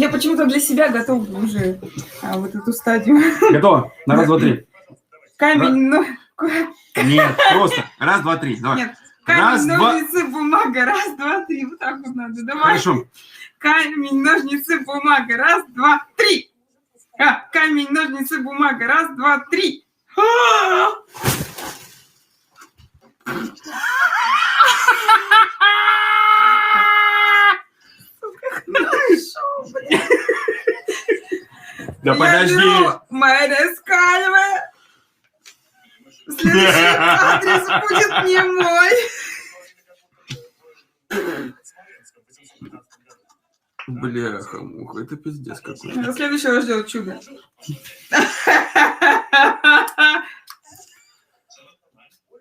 Я почему-то для себя готовлю уже вот эту стадию. Готово? На раз, два, три. Камень, Нет, просто. Раз, два, три. Давай. Нет. Камень, Раз, ножницы, бумага. Раз, два, три. Вот так вот надо. Давай. Хорошо. Камень, ножницы, бумага. Раз, два, три. Камень, ножницы, бумага. Раз, два, три. Хорошо, блин. Да подожди. Мэрия Скальве. Следующий адрес будет не мой. Бляха-муха, это пиздец какой-то. До следующего ждет чудо.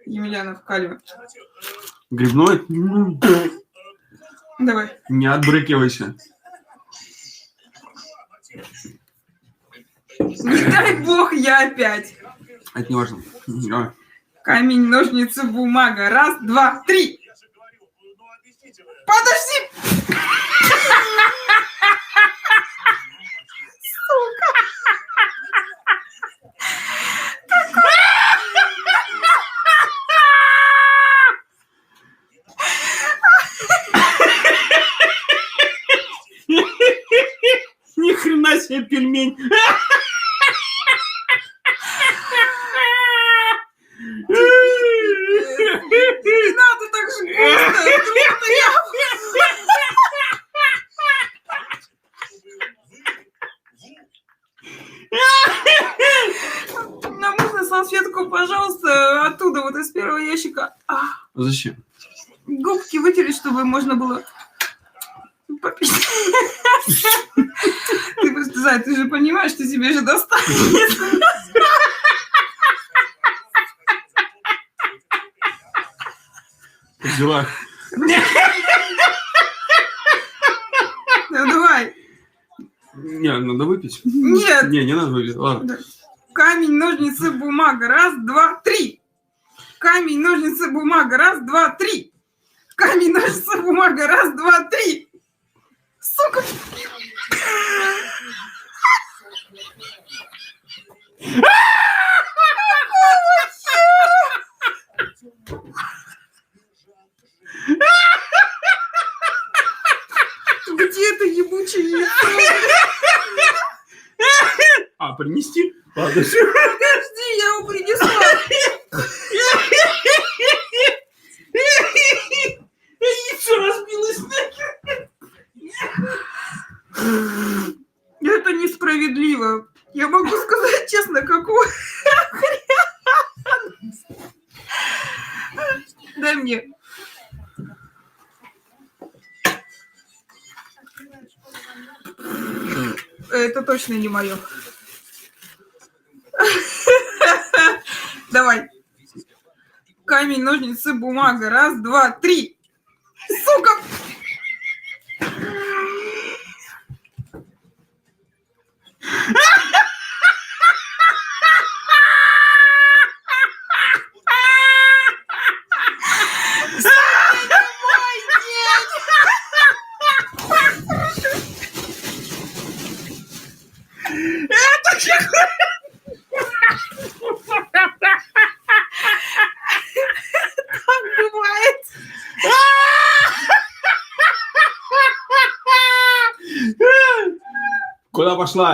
Емельянов Кальве. Грибной? Давай. Не отбрыкивайся. Не дай бог, я опять. Это не важно. Давай. Камень, ножницы, бумага. Раз, два, три. Подожди! Сука! Ни хрена себе пельмень. Не надо так же густо. Нам можно салфетку, пожалуйста, оттуда, вот из первого ящика. Зачем? Губки вытереть, чтобы можно было попить. Ты просто, Зай, ты же понимаешь, что тебе же достанется. Взяла. Ну, давай. Не, надо выпить. Нет. Не надо выпить. Ладно. Камень, ножницы, бумага. Раз, два, три. Камень, ножницы, бумага. Раз, два, три. Камень, ножницы, бумага. Раз, два, три. Сука. Где это ебучее яйцо? Принести? Ладно. Подожди, я его принесла. Яйцо разбилось нахер. Это несправедливо. Я могу сказать честно, какого хрена? Дай мне. Это точно не мое. Давай. Камень, ножницы, бумага. Раз, два, три. Сука! Куда пошла?